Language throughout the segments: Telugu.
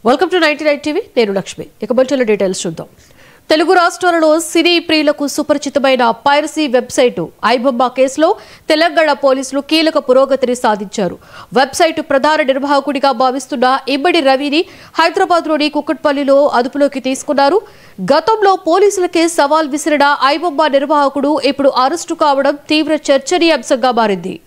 Welcome to 99 TV. నేను లక్ష్మి. ఇక బులెటిన్ డీటెయిల్స్ చూద్దాం. తెలుగు రాష్ట్రాలలో సినీ ప్రియులకు సుపరిచితమైన పైరసీ వెబ్సైట్ ఐబొమ్మ కేసులో తెలంగాణ పోలీసులు కీలక పురోగతిని సాధించారు. వెబ్సైట్ ప్రధాన నిర్వాహకుడిగా భావిస్తున్న ఇమ్మడి రవిని హైదరాబాద్లోని కుక్కట్పల్లిలో అదుపులోకి తీసుకున్నారు. గతంలో పోలీసులకే సవాల్ విసిరిన ఐబొమ్మ నిర్వాహకుడు ఇప్పుడు అరెస్టు కావడం తీవ్ర చర్చనీయాంశంగా మారింది.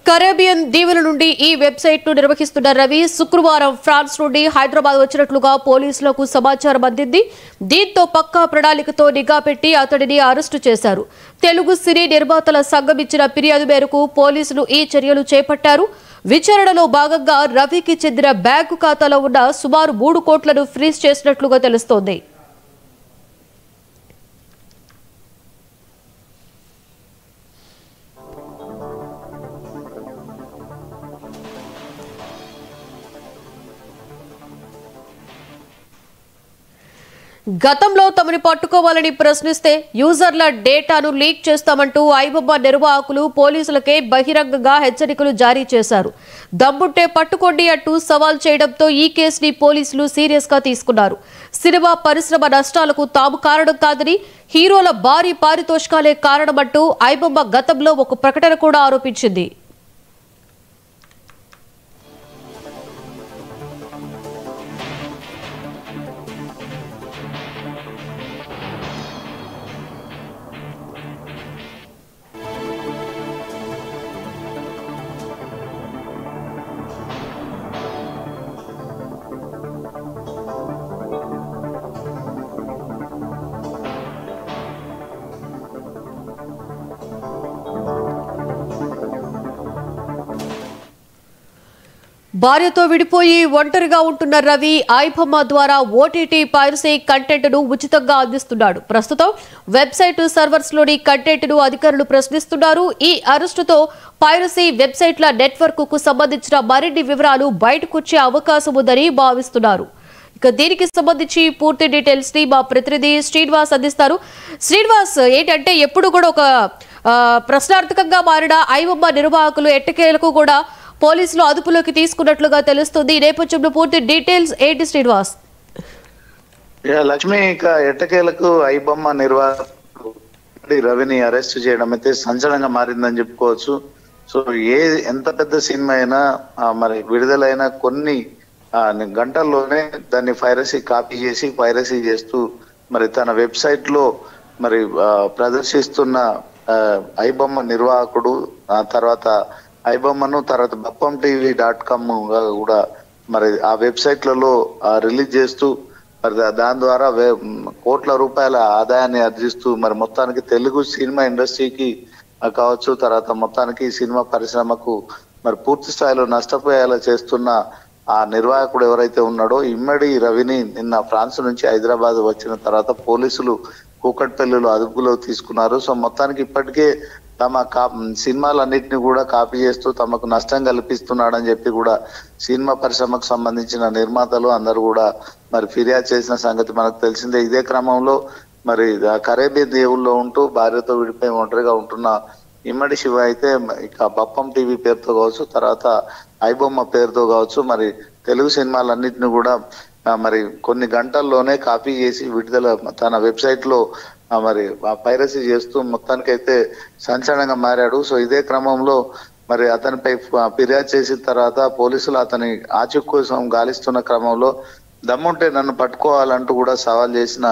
కరేబియన్ దీవుల నుండి ఈ వెబ్సైట్ ను నిర్వహిస్తున్న రవి శుక్రవారం ఫ్రాన్స్ నుండి హైదరాబాద్ వచ్చినట్లుగా పోలీసులకు సమాచారం అందింది. దీంతో పక్కా ప్రణాళికతో నిఘా పెట్టి అతడిని అరెస్టు చేశారు. తెలుగు సినీ నిర్మాతల సంఘం ఇచ్చిన ఫిర్యాదు మేరకు పోలీసులు ఈ చర్యలు చేపట్టారు. విచారణలో భాగంగా రవికి చెందిన బ్యాంకు ఖాతాలో ఉన్న సుమారు 3 కోట్లను ఫ్రీజ్ చేసినట్లుగా తెలుస్తోంది. గతంలో తమని పట్టుకోవాలని ప్రశ్నిస్తే యూజర్ల డేటాను లీక్ చేస్తామంటూ ఐబొమ్మ నిర్వాహకులు పోలీసులకే బహిరంగంగా హెచ్చరికలు జారీ చేశారు. దమ్ముంటే పట్టుకోండి అంటూ సవాల్ చేయడంతో ఈ కేసుని పోలీసులు సీరియస్ గా తీసుకున్నారు. సినిమా పరిశ్రమ నష్టాలకు తాము కారణం కాదని, హీరోల భారీ పారితోషికాలే కారణమంటూ ఐబొమ్మ గతంలో ఒక ప్రకటన కూడా ఆరోపించింది. భార్యతో విడిపోయి ఒంటరిగా ఉంటున్న రవి ఐబొమ్మ ద్వారా ఓటీటీ పైరసీ కంటెంట్ ను ఉచితంగా అందిస్తున్నాడు. ప్రస్తుతం వెబ్సైట్ సర్వర్స్ లోని కంటెంట్ ను అధికారులు ప్రశ్నిస్తున్నారు. ఈ అరెస్టుతో పైరసీ వెబ్సైట్ల నెట్వర్క్ కు సంబంధించిన మరిన్ని వివరాలు బయటకొచ్చే అవకాశం ఉందని భావిస్తున్నారు. ఇక దీనికి సంబంధించి పూర్తి డీటెయిల్స్ ని మా ప్రతినిధి శ్రీనివాస్ అందిస్తారు. శ్రీనివాస్, ఏంటంటే ఎప్పుడు కూడా ఒక ప్రశ్నార్థకంగా మారిన ఐబొమ్మ నిర్వాహకులు ఎట్టకేలకు కూడా పోలీసులు అదుపులోకి తీసుకున్నట్లుగా తెలుస్తుంది. ఈ నేపథ్యంలో పూర్తి డీటెయిల్స్ ఏంటి శ్రీనివాస్? లక్ష్మి, ఇక ఎట్టకేలకు ఐబొమ్మ నిర్వాహకుడు రవిని అరెస్ట్ చేయడం అయితే సంచలనంగా మారిందని చెప్పుకోవచ్చు. సో ఎంత పెద్ద సినిమా అయినా మరి విడుదలైన కొన్ని గంటల్లోనే దాన్ని కాపీ చేసి పైరసీ చేస్తూ మరి తన వెబ్సైట్ లో మరి ప్రదర్శిస్తున్న ఐబొమ్మ నిర్వాహకుడు తర్వాత ఐబొమ్మను తర్వాత BappamTV.com కూడా మరి ఆ వెబ్సైట్లలో రిలీజ్ చేస్తూ మరి దాని ద్వారా కోట్ల రూపాయల ఆదాయాన్ని ఆర్జిస్తూ మరి మొత్తానికి తెలుగు సినిమా ఇండస్ట్రీకి కావచ్చు, తర్వాత మొత్తానికి సినిమా పరిశ్రమకు మరి పూర్తి స్థాయిలో నష్టపోయేలా చేస్తున్న ఆ నిర్వాహకుడు ఎవరైతే ఉన్నాడో ఇమ్మడి రవిని నిన్న ఫ్రాన్స్ నుంచి హైదరాబాద్ వచ్చిన తర్వాత పోలీసులు కూకట్పల్లిలో అదుపులో తీసుకున్నారు. సో మొత్తానికి ఇప్పటికే తమ సినిమాలన్నింటినీ కూడా కాపీ చేస్తూ తమకు నష్టం కల్పిస్తున్నాడని చెప్పి కూడా సినిమా పరిశ్రమకు సంబంధించిన నిర్మాతలు అందరూ కూడా మరి ఫిర్యాదు చేసిన సంగతి మనకు తెలిసిందే. ఇదే క్రమంలో మరి కరేబియన్ దీవుల్లో ఉంటూ భార్యతో విడిపోయి ఒంటరిగా ఉంటున్న ఇమ్మడి శివ అయితే ఇక BappamTV పేరుతో కావచ్చు, తర్వాత ఐబొమ్మ పేరుతో కావచ్చు మరి తెలుగు సినిమాలన్నింటినీ కూడా మరి కొన్ని గంటల్లోనే కాపీ చేసి విడుదల తన వెబ్సైట్ లో మరి పైరసీ చేస్తూ మొత్తానికైతే సంచలనంగా మారాడు. సో ఇదే క్రమంలో మరి అతనిపై ఫిర్యాదు చేసిన తర్వాత పోలీసులు అతని ఆచూకీ కోసం గాలిస్తున్న క్రమంలో దమ్ముంటే నన్ను పట్టుకోవాలంటూ కూడా సవాల్ చేసిన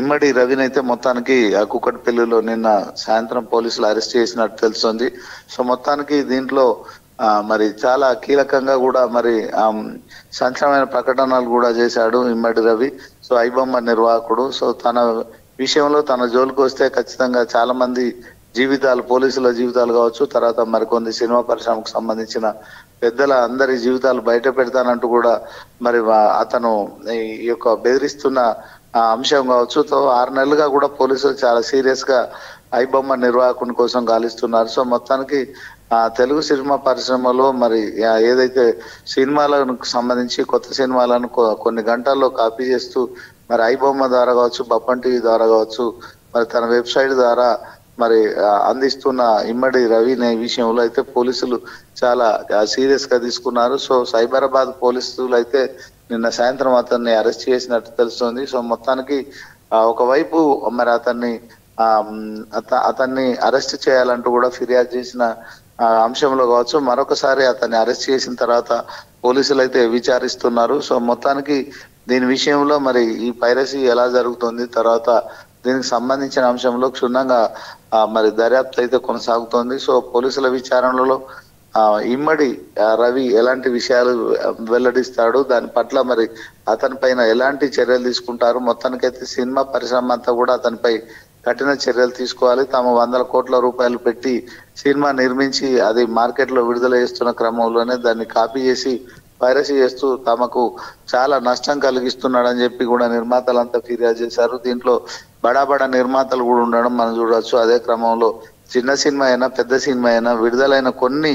ఇమ్మడి రవిని అయితే మొత్తానికి కుక్కట్పల్లిలో నిన్న సాయంత్రం పోలీసులు అరెస్ట్ చేసినట్టు తెలుస్తుంది. సో మొత్తానికి దీంట్లో మరి చాలా కీలకంగా కూడా మరి సంచలనమైన ప్రకటనలు కూడా చేశాడు ఇమ్మడి రవి. సో ఐబొమ్మ నిర్వాహకుడు. సో తన విషయంలో తన జోలికి వస్తే ఖచ్చితంగా చాలా మంది జీవితాలు, పోలీసుల జీవితాలు కావచ్చు, తర్వాత మరికొన్ని సినిమా పరిశ్రమకు సంబంధించిన పెద్దల అందరి జీవితాలు బయట పెడతానంటూ కూడా మరి అతను ఈ యొక్క బెదిరిస్తున్న అంశం కావచ్చు. 6 నెలలుగా కూడా పోలీసులు చాలా సీరియస్ గా ఐబొమ్మ నిర్వాహకుని కోసం గాలిస్తున్నారు. సో మొత్తానికి తెలుగు సినిమా పరిశ్రమలో మరి ఏదైతే సినిమాలకు సంబంధించి కొత్త సినిమాలను కొన్ని గంటల్లో కాపీ చేస్తూ మరి ఐబొమ్మ ద్వారా కావచ్చు, బప్పన్ టీవీ ద్వారా కావచ్చు, మరి తన వెబ్సైట్ ద్వారా మరి అందిస్తున్న ఇమ్మడి రవి అనే విషయంలో అయితే పోలీసులు చాలా సీరియస్ గా తీసుకున్నారు. సో సైబరాబాద్ పోలీసులు అయితే నిన్న సాయంత్రం అతన్ని అరెస్ట్ చేసినట్టు తెలుస్తుంది. సో మొత్తానికి ఒకవైపు మరి అతన్ని అరెస్ట్ చేయాలంటూ కూడా ఫిర్యాదు చేసిన అంశంలో కావచ్చు, మరొకసారి అతన్ని అరెస్ట్ చేసిన తర్వాత పోలీసులు అయితే విచారిస్తున్నారు. సో మొత్తానికి దీని విషయంలో మరి ఈ పైరసీ ఎలా జరుగుతుంది, తర్వాత దీనికి సంబంధించిన అంశంలో క్షుణ్ణంగా మరి దర్యాప్తు అయితే కొనసాగుతోంది. సో పోలీసుల విచారణలో ఇమ్మడి రవి ఎలాంటి విషయాలు వెల్లడిస్తాడు, దాని పట్ల మరి అతని పైన ఎలాంటి చర్యలు తీసుకుంటారు, మొత్తానికైతే సినిమా పరిశ్రమ అంతా కూడా అతనిపై కఠిన చర్యలు తీసుకోవాలి. తాము 100 కోట్ల రూపాయలు పెట్టి సినిమా నిర్మించి అది మార్కెట్ లో విడుదల చేస్తున్న క్రమంలోనే దాన్ని కాపీ చేసి పైరసీ చేస్తూ తమకు చాలా నష్టం కలిగిస్తున్నాడని చెప్పి కూడా నిర్మాతలంతా ఫిర్యాదు చేశారు. దీంట్లో బడా నిర్మాతలు కూడా ఉండడం మనం చూడవచ్చు. అదే క్రమంలో చిన్న సినిమా అయినా పెద్ద సినిమా అయినా విడుదలైన కొన్ని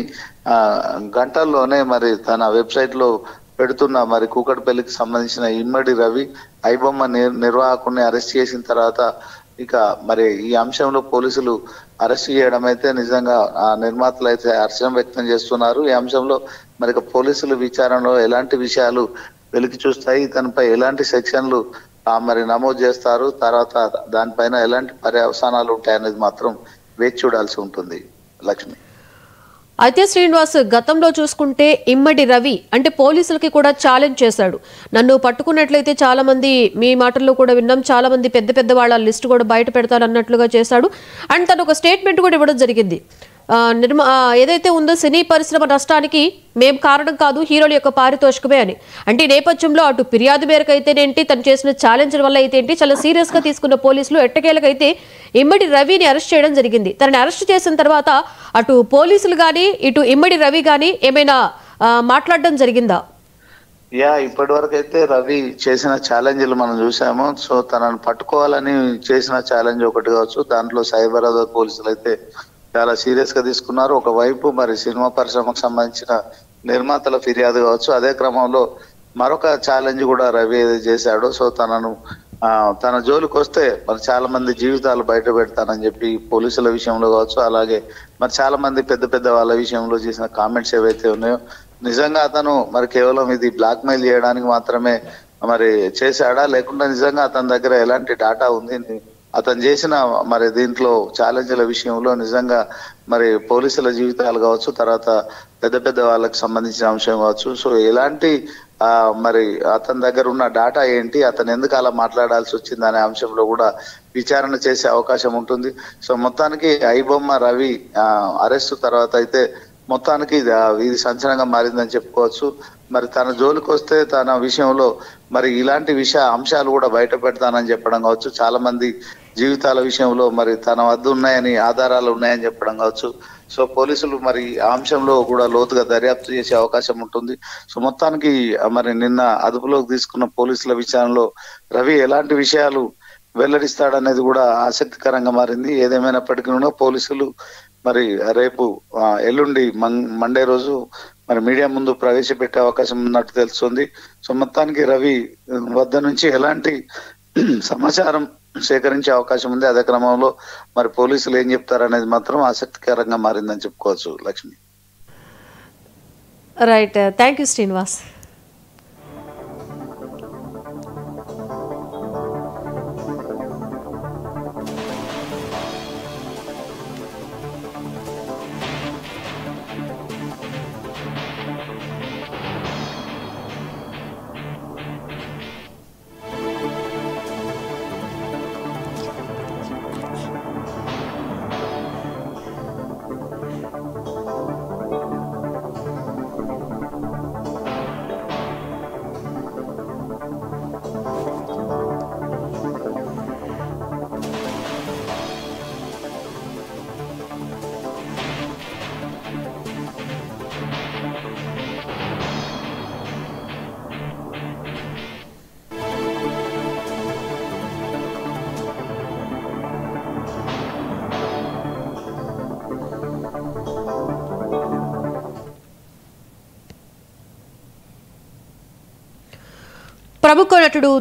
గంటల్లోనే మరి తన వెబ్సైట్ లో పెడుతున్న మరి కూకట్పల్లికి సంబంధించిన ఇమ్మడి రవి ఐబొమ్మ నిర్వాహకుడిని అరెస్ట్ చేసిన తర్వాత ఇక మరి ఈ అంశంలో పోలీసులు అరెస్ట్ చేయడం అయితే నిజంగా నిర్మాతలు అయితే హర్షం వ్యక్తం చేస్తున్నారు. ఈ అంశంలో మరి పోలీసులు విచారణలో ఎలాంటి విషయాలు వెలికి చూస్తాయి, తనపై ఎలాంటి సెక్షన్లు మరి నమోదు చేస్తారు, తర్వాత దానిపైన ఎలాంటి పర్యవసానాలు ఉంటాయనేది మాత్రం వేచి చూడాల్సి ఉంటుంది. లక్ష్మి. అయితే శ్రీనివాస్, గతంలో చూసుకుంటే ఇమ్మడి రవి అంటే పోలీసులకి కూడా ఛాలెంజ్ చేశాడు. నన్ను పట్టుకున్నట్లయితే చాలా మంది, మీ మాటల్లో కూడా విన్నాం, చాలా మంది పెద్ద వాళ్ళ లిస్ట్ కూడా బయట పెడతారన్నట్లుగా చేశాడు. అండ్ తను ఒక స్టేట్మెంట్ కూడా ఇవ్వడం జరిగింది. ఏదైతే ఉందో సినీ పరిశ్రమ నష్టానికి మేము కారణం కాదు, హీరోల యొక్క పారితోషికమే అని. అంటే ఈ నేపథ్యంలో అటు ఫిర్యాదు మేరకు అయితేనేంటి, తను చేసిన ఛాలెంజ్ వల్ల అయితే ఏంటి, చాలా సీరియస్ గా తీసుకున్న పోలీసులు ఎట్టకేలకైతే ఇమ్మడి రవిని అరెస్ట్ చేయడం జరిగింది. తనని అరెస్ట్ చేసిన తర్వాత అటు పోలీసులు కానీ ఇటు ఇమ్మడి రవి కానీ ఏమైనా మాట్లాడడం జరిగిందా? ఇప్పటి వరకు అయితే రవి చేసిన ఛాలెంజ్లు మనం చూసాము. సో తనను పట్టుకోవాలని చేసిన ఛాలెంజ్ ఒకటి కావచ్చు, దాంట్లో సైబరాబాద్ పోలీసులు అయితే చాలా సీరియస్ గా తీసుకున్నారు. ఒకవైపు మరి సినిమా పరిశ్రమకు సంబంధించిన నిర్మాతల ఫిర్యాదు కావచ్చు, అదే క్రమంలో మరొక ఛాలెంజ్ కూడా రవి ఏదైతే చేశాడో, సో తన జోలికి వస్తే మరి చాలా మంది జీవితాలు బయట పెడతానని చెప్పి పోలీసుల విషయంలో కావచ్చు, అలాగే మరి చాలా మంది పెద్ద వాళ్ళ విషయంలో చేసిన కామెంట్స్ ఏవైతే ఉన్నాయో, నిజంగా అతను మరి కేవలం ఇది బ్లాక్ మెయిల్ చేయడానికి మాత్రమే మరి చేశాడా, లేకుండా నిజంగా అతని దగ్గర ఎలాంటి డాటా ఉంది, అతను చేసిన మరి దీంట్లో ఛాలెంజ్ల విషయంలో నిజంగా మరి పోలీసుల జీవితాలు కావచ్చు, తర్వాత పెద్ద వాళ్ళకి సంబంధించిన అంశం కావచ్చు, సో ఎలాంటి మరి అతని దగ్గర ఉన్న డాటా ఏంటి, అతను ఎందుకు అలా మాట్లాడాల్సి వచ్చింది అనే అంశంలో కూడా విచారణ చేసే అవకాశం ఉంటుంది. సో మొత్తానికి ఐబొమ్మ రవి అరెస్ట్ తర్వాత అయితే మొత్తానికి ఇది సంచలనంగా మారిందని చెప్పుకోవచ్చు. మరి తన జోలికి వస్తే తన విషయంలో మరి ఇలాంటి అంశాలు కూడా బయట పెడతానని చెప్పడం కావచ్చు, చాలా మంది జీవితాల విషయంలో మరి తన వద్ద ఉన్నాయని, ఆధారాలు ఉన్నాయని చెప్పడం కావచ్చు. సో పోలీసులు మరి ఆ అంశంలో కూడా లోతుగా దర్యాప్తు చేసే అవకాశం ఉంటుంది. సో మొత్తానికి మరి నిన్న అదుపులోకి తీసుకున్న పోలీసుల విచారణలో రవి ఎలాంటి విషయాలు వెల్లడిస్తాడనేది కూడా ఆసక్తికరంగా మారింది. ఏదేమైనప్పటికీ కూడా పోలీసులు మరి రేపు ఎల్లుండి మండే రోజు మరి మీడియా ముందు ప్రవేశపెట్టే అవకాశం ఉన్నట్టు తెలుస్తుంది. సో మొత్తానికి రవి వద్ద నుంచి ఎలాంటి సమాచారం సేకరించే అవకాశం ఉంది, అదే క్రమంలో మరి పోలీసులు ఏం చెప్తారనేది మాత్రం ఆసక్తికరంగా మారిందని చెప్పుకోవచ్చు. Lakshmi. Right, thank you Srinivas. ప్రముఖ నటుడు